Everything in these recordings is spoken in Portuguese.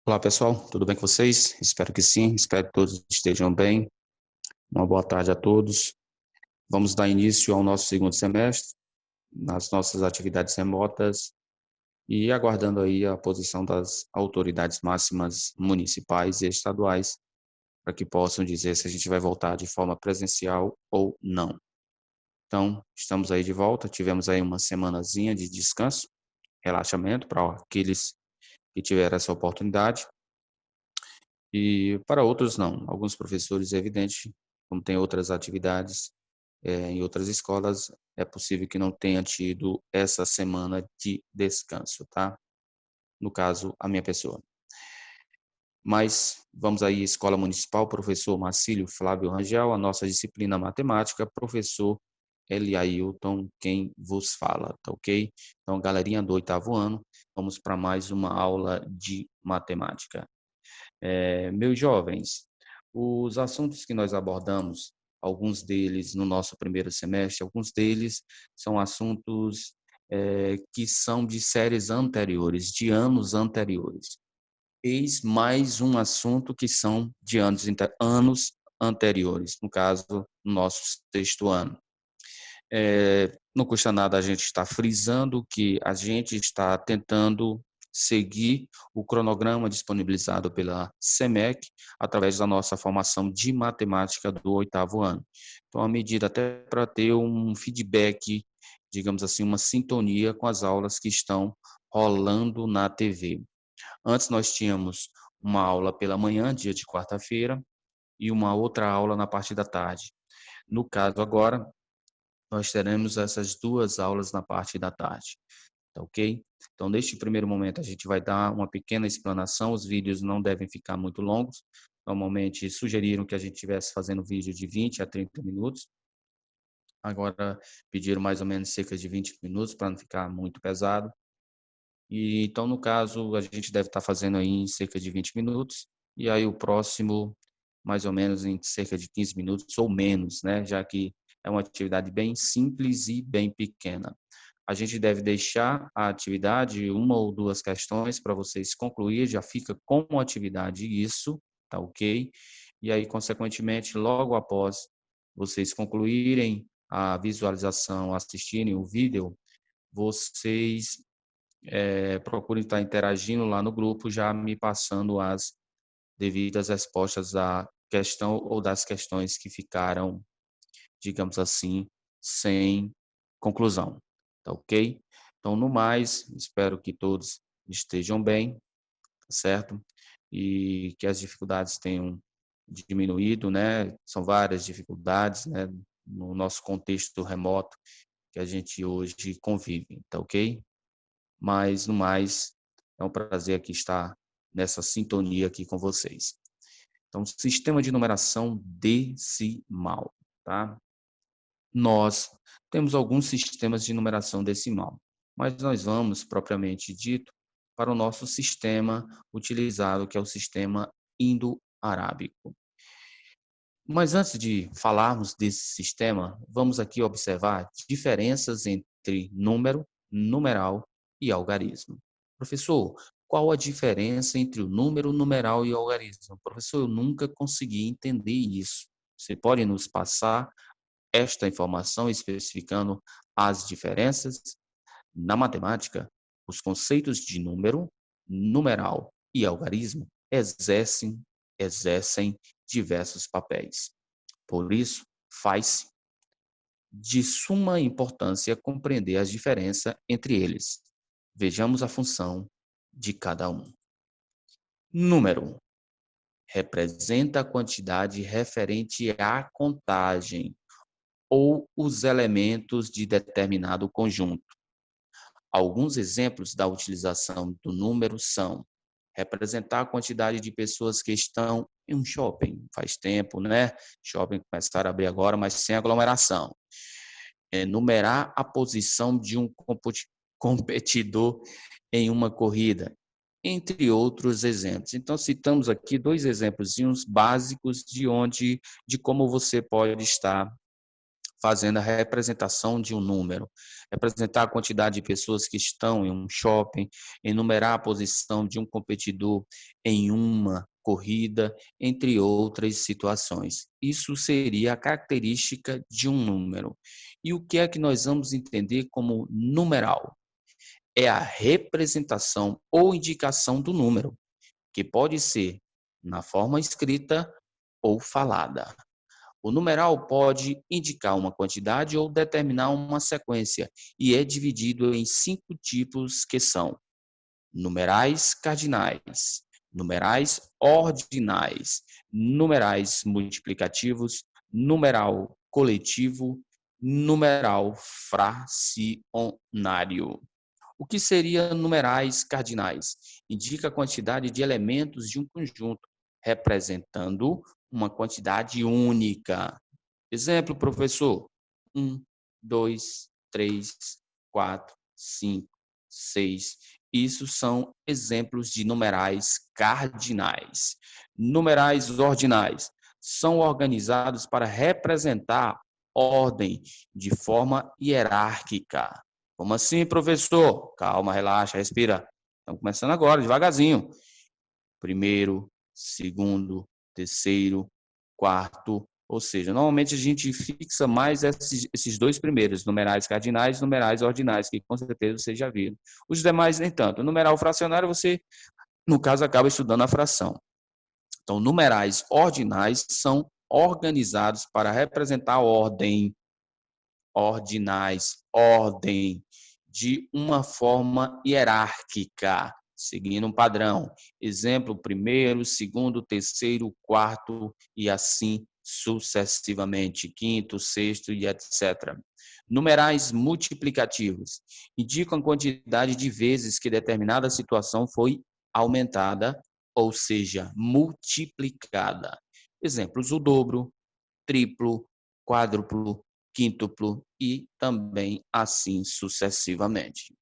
Olá pessoal, tudo bem com vocês? Espero que sim, espero que todos estejam bem. Uma boa tarde a todos. Vamos dar início ao nosso segundo semestre, nas nossas atividades remotas e aguardando aí a posição das autoridades máximas municipais e estaduais para que possam dizer se a gente vai voltar de forma presencial ou não. Então, estamos aí de volta, tivemos aí uma semanazinha de descanso, relaxamento para aqueles que tiveram essa oportunidade. E para outros não. Alguns professores, é evidente, como tem outras atividades em outras escolas, é possível que não tenha tido essa semana de descanso, tá? No caso, a minha pessoa. Mas vamos aí, Escola Municipal, professor Marcílio Flávio Rangel, a nossa disciplina matemática, professor Eliailton, quem vos fala, tá ok? Então, galerinha do oitavo ano, vamos para mais uma aula de matemática. Meus jovens, os assuntos que nós abordamos, alguns deles no nosso primeiro semestre, alguns deles são assuntos que são de séries anteriores, de anos anteriores. Eis mais um assunto que são de anos anteriores, no caso, no nosso sexto ano. Não custa nada a gente estar frisando que a gente está tentando seguir o cronograma disponibilizado pela SEMEC através da nossa formação de matemática do oitavo ano. Então, a medida até para ter um feedback, digamos assim, uma sintonia com as aulas que estão rolando na TV. Antes nós tínhamos uma aula pela manhã, dia de quarta-feira, e uma outra aula na parte da tarde. No caso agora, nós teremos essas duas aulas na parte da tarde, tá ok? Então, neste primeiro momento, a gente vai dar uma pequena explanação, os vídeos não devem ficar muito longos, normalmente sugeriram que a gente estivesse fazendo vídeo de 20 a 30 minutos, agora pediram mais ou menos cerca de 20 minutos para não ficar muito pesado, e então, no caso, a gente deve estar fazendo aí em cerca de 20 minutos, e aí o próximo, mais ou menos em cerca de 15 minutos ou menos, né? Já que é uma atividade bem simples e bem pequena. A gente deve deixar a atividade, uma ou duas questões para vocês concluir, já fica como atividade isso, tá ok? E aí, consequentemente, logo após vocês concluírem a visualização, assistirem o vídeo, vocês procurem estar interagindo lá no grupo, já me passando as devidas respostas da questão ou das questões que ficaram, digamos assim, sem conclusão, tá ok? Então, no mais, espero que todos estejam bem, tá certo? E que as dificuldades tenham diminuído, né? São várias dificuldades, né? No nosso contexto remoto que a gente hoje convive, tá ok? Mas, no mais, é um prazer aqui estar nessa sintonia aqui com vocês. Então, sistema de numeração decimal, tá? Nós temos alguns sistemas de numeração decimal, mas nós vamos, propriamente dito, para o nosso sistema utilizado, que é o sistema indo-arábico. Mas antes de falarmos desse sistema, vamos aqui observar diferenças entre número, numeral e algarismo. Professor, qual a diferença entre o número, numeral e algarismo? Professor, eu nunca consegui entender isso. Você pode nos passar esta informação especificando as diferenças? Na matemática, os conceitos de número, numeral e algarismo exercem diversos papéis. Por isso, faz de suma importância compreender as diferenças entre eles. Vejamos a função de cada um. Número representa a quantidade referente à contagem ou os elementos de determinado conjunto. Alguns exemplos da utilização do número são representar a quantidade de pessoas que estão em um shopping. Faz tempo, né? Shopping começaram a abrir agora, mas sem aglomeração. Numerar a posição de um competidor em uma corrida, entre outros exemplos. Então, citamos aqui dois exemplos básicos de como você pode estar fazendo a representação de um número. representar a quantidade de pessoas que estão em um shopping, enumerar a posição de um competidor em uma corrida, entre outras situações. Isso seria a característica de um número. E o que é que nós vamos entender como numeral? É a representação ou indicação do número, que pode ser na forma escrita ou falada. O numeral pode indicar uma quantidade ou determinar uma sequência e é dividido em 5 tipos que são numerais cardinais, numerais ordinais, numerais multiplicativos, numeral coletivo, numeral fracionário. O que seria numerais cardinais? Indica a quantidade de elementos de um conjunto, representando uma quantidade única. Exemplo, professor: 1, 2, 3, 4, 5, 6. Isso são exemplos de numerais cardinais. Numerais ordinais são organizados para representar ordem de forma hierárquica. Como assim, professor? Calma, relaxa, respira. Estamos começando agora, devagarzinho. Primeiro, segundo, terceiro, quarto. Ou seja, normalmente a gente fixa mais esses 2 primeiros, numerais cardinais e numerais ordinais, que com certeza vocês já viram. Os demais, nem tanto. O numeral fracionário, você, no caso, acaba estudando a fração. Então, numerais ordinais são organizados para representar ordem, ordinais, ordem, de uma forma hierárquica, seguindo um padrão. Exemplo, primeiro, segundo, terceiro, quarto e assim sucessivamente, quinto, sexto e etc. Numerais multiplicativos indicam a quantidade de vezes que determinada situação foi aumentada, ou seja, multiplicada. Exemplos, o dobro, triplo, quádruplo, quíntuplo e também assim sucessivamente.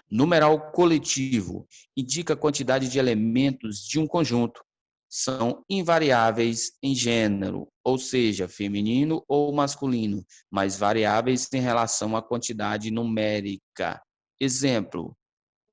Numeral coletivo indica a quantidade de elementos de um conjunto. São invariáveis em gênero, ou seja, feminino ou masculino, mas variáveis em relação à quantidade numérica. Exemplo: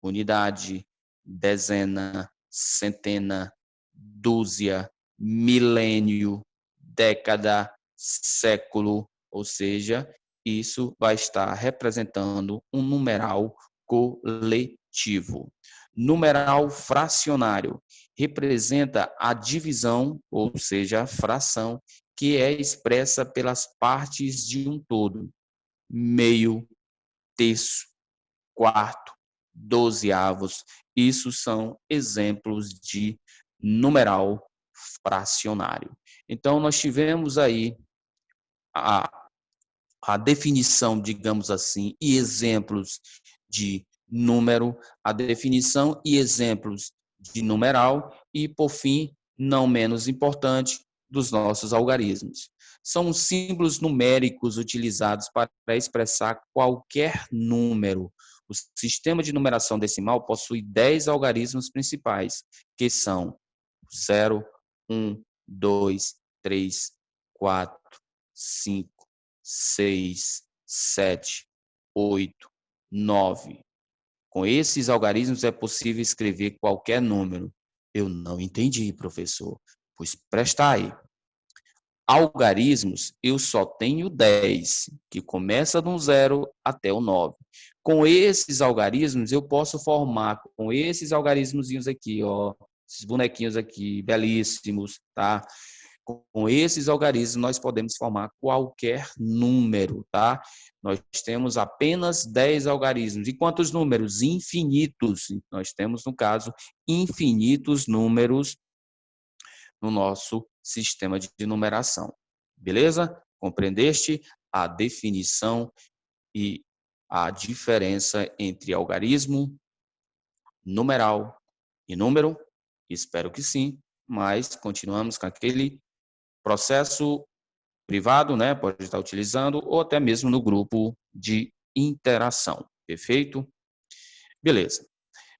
unidade, dezena, centena, dúzia, milênio, década, século, ou seja, isso vai estar representando um numeral coletivo. Numeral fracionário representa a divisão, ou seja, a fração, que é expressa pelas partes de um todo: meio, terço, quarto, dozeavos. Isso são exemplos de numeral fracionário. Então, nós tivemos aí a, a definição, digamos assim, e exemplos de número, a definição e exemplos de numeral e, por fim, não menos importante, dos nossos algarismos. São símbolos numéricos utilizados para expressar qualquer número. O sistema de numeração decimal possui 10 algarismos principais, que são 0, 1, 2, 3, 4, 5, 6, 7, 8, 9. Com esses algarismos é possível escrever qualquer número. Eu não entendi, professor. Pois presta aí. Algarismos, eu só tenho 10, que começa do 0 até o 9. Com esses algarismos, eu posso formar com esses algarismozinhos aqui, ó, esses bonequinhos aqui, belíssimos, tá? Com esses algarismos, nós podemos formar qualquer número, tá? Nós temos apenas 10 algarismos. E quantos números? Infinitos. Nós temos, no caso, infinitos números no nosso sistema de numeração. Beleza? Compreendeste a definição e a diferença entre algarismo, numeral e número? Espero que sim, mas continuamos com aquele processo privado, né? Pode estar utilizando, ou até mesmo no grupo de interação. Perfeito? Beleza.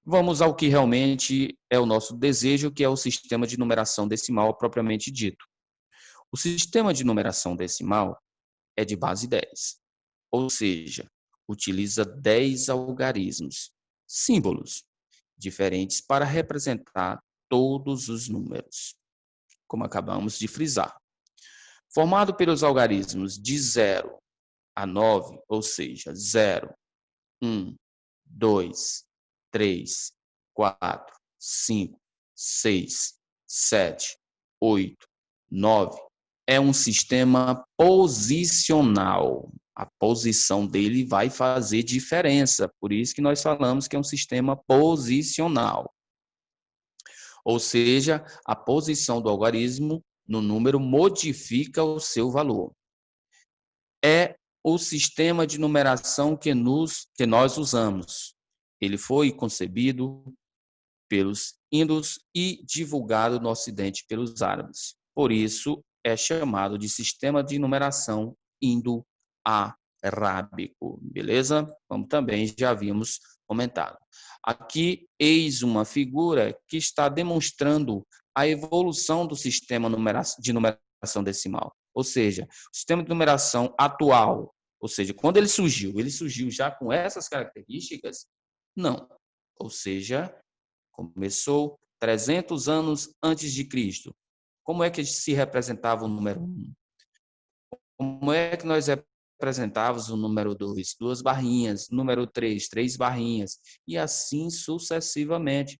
Vamos ao que realmente é o nosso desejo, que é o sistema de numeração decimal propriamente dito. O sistema de numeração decimal é de base 10, ou seja, utiliza 10 algarismos, símbolos diferentes para representar todos os números, como acabamos de frisar. Formado pelos algarismos de 0 a 9, ou seja, 0, 1, 2, 3, 4, 5, 6, 7, 8, 9. É um sistema posicional. A posição dele vai fazer diferença. Por isso que nós falamos que é um sistema posicional. Ou seja, a posição do algarismo no número modifica o seu valor. É o sistema de numeração que nós usamos. Ele foi concebido pelos índios e divulgado no Ocidente pelos árabes. Por isso, é chamado de sistema de numeração indo-arábico, beleza? Como também já havíamos comentado. Aqui, eis uma figura que está demonstrando a evolução do sistema de numeração decimal. Ou seja, o sistema de numeração atual, ou seja, quando ele surgiu já com essas características? Não. Ou seja, começou 300 anos antes de Cristo. Como é que se representava o número 1? Como é que nós representávamos o número 2? 2 barrinhas. Número 3, 3 barrinhas. E assim sucessivamente.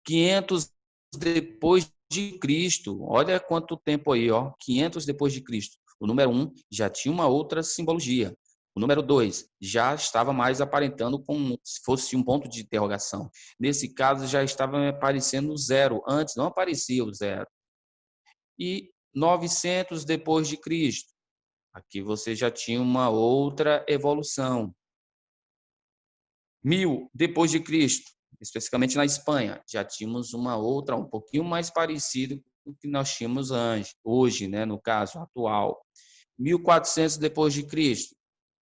500 depois de Cristo. Olha quanto tempo aí, ó. 500 depois de Cristo. O número 1 já tinha uma outra simbologia. O número 2 já estava mais aparentando como se fosse um ponto de interrogação. Nesse caso, já estava aparecendo o zero. Antes não aparecia o zero. E 900 depois de Cristo. Aqui você já tinha uma outra evolução. 1000 depois de Cristo, especificamente na Espanha, já tínhamos uma outra, um pouquinho mais parecido com o que nós tínhamos hoje, né, no caso atual. 1400 depois de Cristo,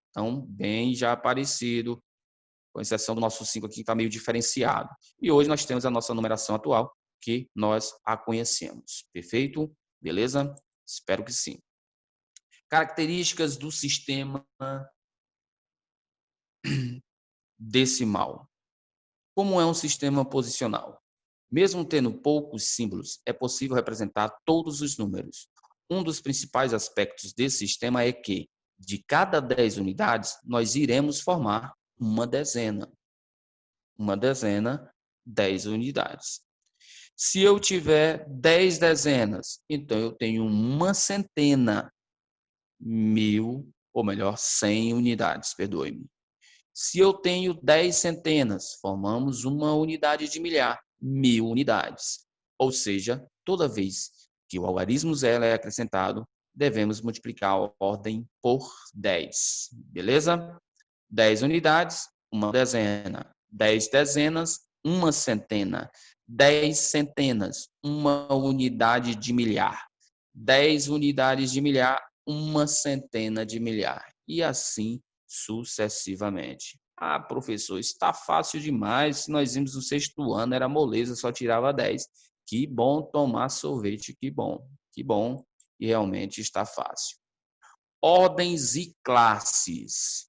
então bem já parecido, com exceção do nosso 5 aqui que está meio diferenciado. E hoje nós temos a nossa numeração atual, que nós a conhecemos. Perfeito? Beleza? Espero que sim. Características do sistema decimal. Como é um sistema posicional? Mesmo tendo poucos símbolos, é possível representar todos os números. Um dos principais aspectos desse sistema é que, de cada 10 unidades, nós iremos formar uma dezena. Uma dezena, 10 unidades. Se eu tiver 10 dezenas, então eu tenho uma centena, 1000, ou melhor, 100 unidades, perdoe-me. Se eu tenho 10 centenas, formamos uma unidade de milhar, 1000 unidades. Ou seja, toda vez que o algarismo zero é acrescentado, devemos multiplicar a ordem por 10. Beleza? 10 unidades, uma dezena. 10 dezenas, uma centena. 10 centenas, uma unidade de milhar. 10 unidades de milhar, uma centena de milhar. E assim sucessivamente. Ah, professor, está fácil demais. Se nós vimos no 6º ano, era moleza, só tirava 10. Que bom tomar sorvete, que bom. Que bom, e realmente está fácil. Ordens e classes.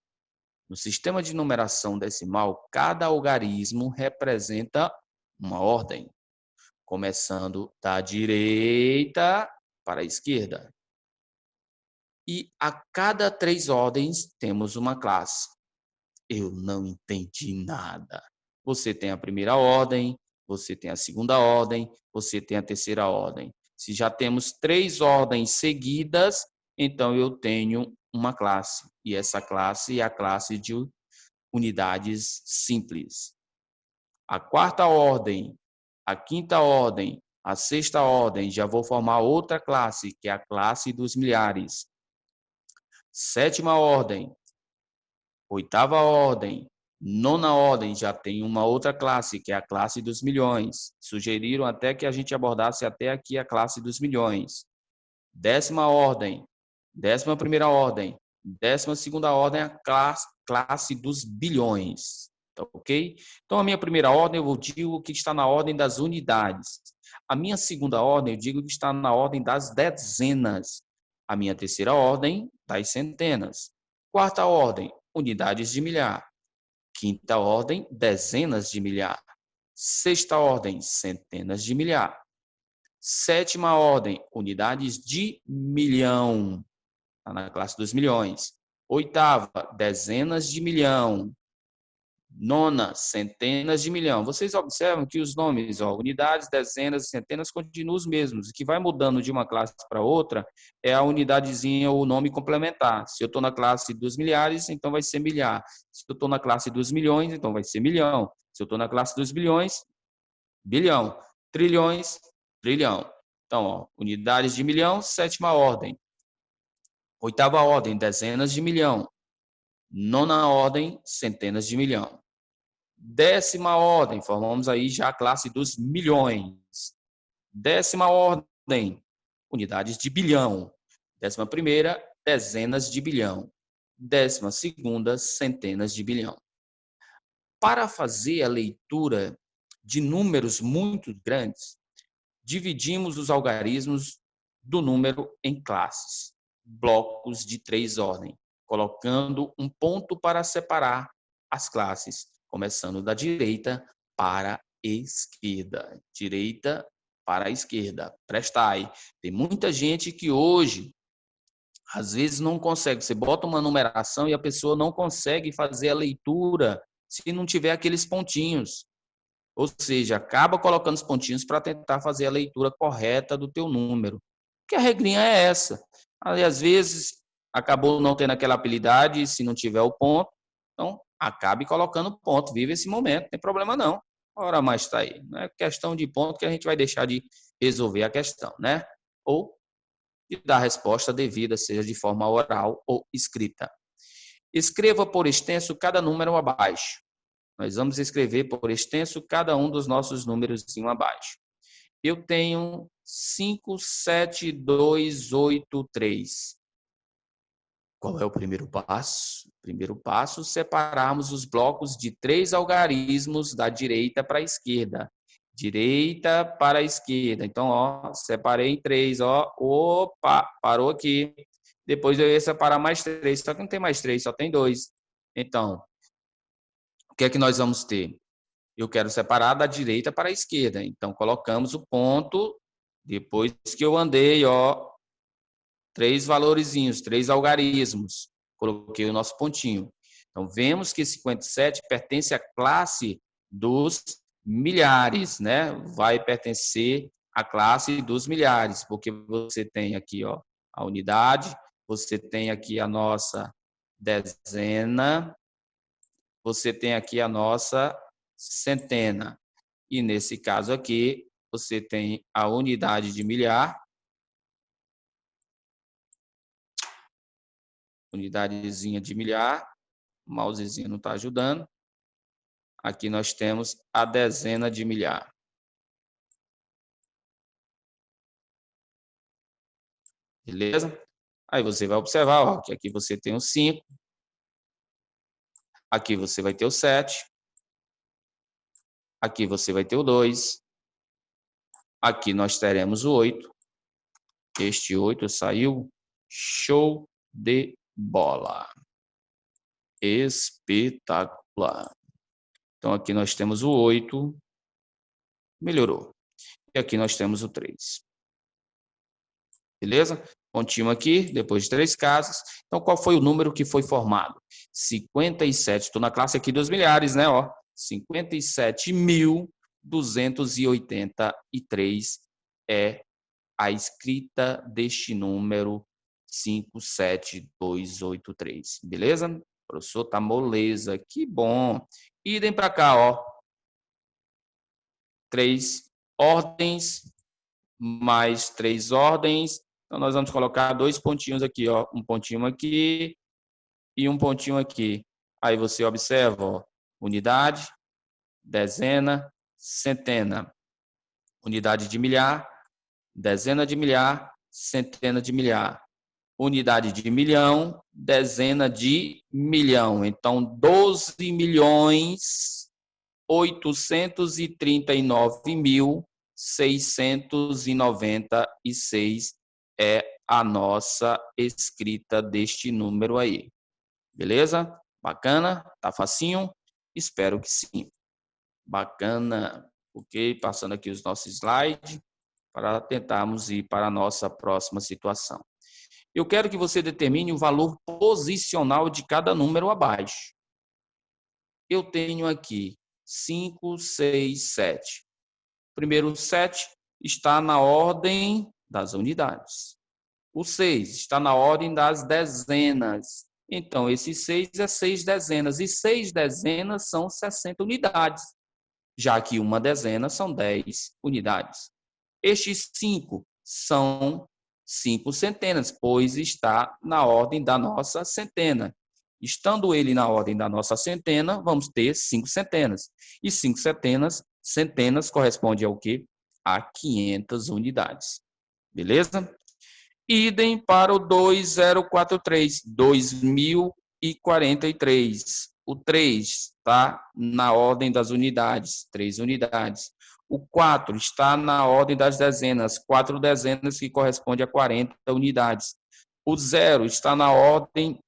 No sistema de numeração decimal, cada algarismo representa uma ordem, começando da direita para a esquerda. E a cada 3 ordens temos uma classe. Eu não entendi nada. Você tem a primeira ordem, você tem a segunda ordem, você tem a terceira ordem. Se já temos 3 ordens seguidas, então eu tenho uma classe. E essa classe é a classe de unidades simples. A quarta ordem, a quinta ordem, a sexta ordem, já vou formar outra classe, que é a classe dos milhares. Sétima ordem, oitava ordem, nona ordem, já tem uma outra classe, que é a classe dos milhões. Sugeriram até que a gente abordasse até aqui a classe dos milhões. 10ª ordem, 11ª ordem, 12ª ordem, a classe dos bilhões. Tá, ok? Então, a minha primeira ordem, eu digo que está na ordem das unidades. A minha segunda ordem, eu digo que está na ordem das dezenas. A minha terceira ordem, das centenas. Quarta ordem, unidades de milhar. Quinta ordem, dezenas de milhar. Sexta ordem, centenas de milhar. Sétima ordem, unidades de milhão. Está na classe dos milhões. Oitava, dezenas de milhão. Nona, centenas de milhão. Vocês observam que os nomes, unidades, dezenas e centenas continuam os mesmos. O que vai mudando de uma classe para outra é a unidadezinha ou o nome complementar. Se eu estou na classe dos milhares, então vai ser milhar. Se eu estou na classe dos milhões, então vai ser milhão. Se eu estou na classe dos bilhões, bilhão. Trilhões, trilhão. Então, unidades de milhão, sétima ordem. Oitava ordem, dezenas de milhão. Nona ordem, centenas de milhão. Décima ordem, formamos aí já a classe dos milhões. Décima ordem, unidades de bilhão. Décima primeira, dezenas de bilhão. Décima segunda, centenas de bilhão. Para fazer a leitura de números muito grandes, dividimos os algarismos do número em classes, blocos de 3 ordens, colocando um ponto para separar as classes, começando da direita para a esquerda. Direita para a esquerda. Prestai. Tem muita gente que hoje, às vezes, não consegue. Você bota uma numeração e a pessoa não consegue fazer a leitura se não tiver aqueles pontinhos. Ou seja, acaba colocando os pontinhos para tentar fazer a leitura correta do teu número. Porque a regrinha é essa. Aí, às vezes, acabou não tendo aquela habilidade, se não tiver o ponto, então acabe colocando ponto. Vive esse momento, não tem problema não. Ora mais está aí. Não é questão de ponto que a gente vai deixar de resolver a questão, né? Ou de dar a resposta devida, seja de forma oral ou escrita. Escreva por extenso cada número abaixo. Nós vamos escrever por extenso cada um dos nossos números abaixo. Eu tenho 5, 7, 2, 8, 3. Qual é o primeiro passo? Primeiro passo, separarmos os blocos de 3 algarismos da direita para a esquerda. Direita para a esquerda. Então, separei em 3, Opa, parou aqui. Depois eu ia separar mais 3, só que não tem mais 3, só tem 2. Então, o que é que nós vamos ter? Eu quero separar da direita para a esquerda. Então, colocamos o ponto, depois que eu andei, 3 valorezinhos, 3 algarismos. Coloquei o nosso pontinho. Então, vemos que 57 pertence à classe dos milhares, né? Vai pertencer à classe dos milhares, porque você tem aqui, a unidade, você tem aqui a nossa dezena, você tem aqui a nossa centena. E nesse caso aqui, você tem a unidade de milhar, unidadezinha de milhar, o mousezinho não está ajudando. Aqui nós temos a dezena de milhar. Beleza? Aí você vai observar, que aqui você tem o 5, aqui você vai ter o 7, aqui você vai ter o 2, aqui nós teremos o 8. Este 8 saiu show de bola. Espetacular. Então, aqui nós temos o 8, melhorou. E aqui nós temos o 3. Beleza? Pontinho aqui, depois de 3 casas. Então, qual foi o número que foi formado? 57. Estou na classe aqui dos milhares, né? 57.283 é a escrita deste número 57283. Beleza? O professor tá moleza. Que bom. Idem para cá, 3 ordens, mais 3 ordens. Então, nós vamos colocar 2 pontinhos aqui, um pontinho aqui e um pontinho aqui. Aí você observa, unidade, dezena, centena. Unidade de milhar, dezena de milhar, centena de milhar. Unidade de milhão, dezena de milhão. Então, 12.839.696 é a nossa escrita deste número aí. Beleza? Bacana? Tá facinho? Espero que sim. Bacana. Ok? Passando aqui os nossos slides para tentarmos ir para a nossa próxima situação. Eu quero que você determine o valor posicional de cada número abaixo. Eu tenho aqui 5, 6, 7. Primeiro, o 7 está na ordem das unidades. O 6 está na ordem das dezenas. Então, esse 6 é 6 dezenas. E 6 dezenas são 60 unidades, já que uma dezena são 10 unidades. Estes 5 são 5 centenas, pois está na ordem da nossa centena. Estando ele na ordem da nossa centena, vamos ter 5 centenas. E 5 centenas corresponde ao quê? A 500 unidades. Beleza? Idem para o 2043, 2043. O 3 está na ordem das unidades, 3 unidades. O 4 está na ordem das dezenas, 4 dezenas que corresponde a 40 unidades. O 0 está na ordem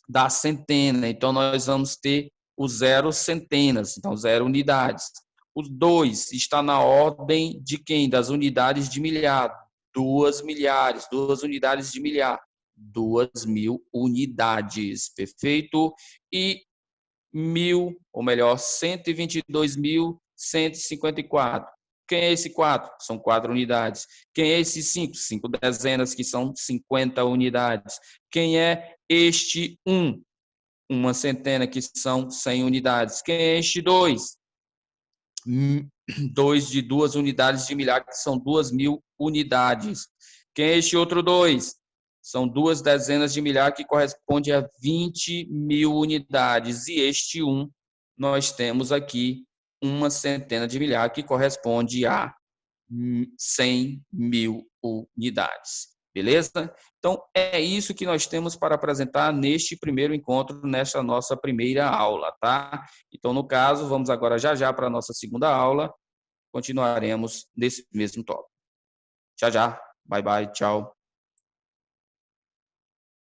da centena, então nós vamos ter o 0 centenas, então 0 unidades. O 2 está na ordem de quem? Das unidades de milhar, 2 milhares, 2 unidades de milhar, 2.000 unidades, perfeito? E 1.000, ou melhor, 122.154. Quem é esse 4? São 4 unidades. Quem é esse 5? 5 dezenas, que são 50 unidades. Quem é este 1? Uma centena, que são 100 unidades. Quem é este 2? 2 de 2 unidades de milhar, que são 2.000 unidades. Quem é este outro 2? São 2 dezenas de milhar, que corresponde a 20.000 unidades. E este 1, nós temos aqui uma centena de milhar, que corresponde a 100.000 unidades. Beleza? Então, é isso que nós temos para apresentar neste primeiro encontro, nesta nossa primeira aula, tá? Então, no caso, vamos agora já para a nossa segunda aula, continuaremos nesse mesmo tópico. Já. Bye, bye, tchau.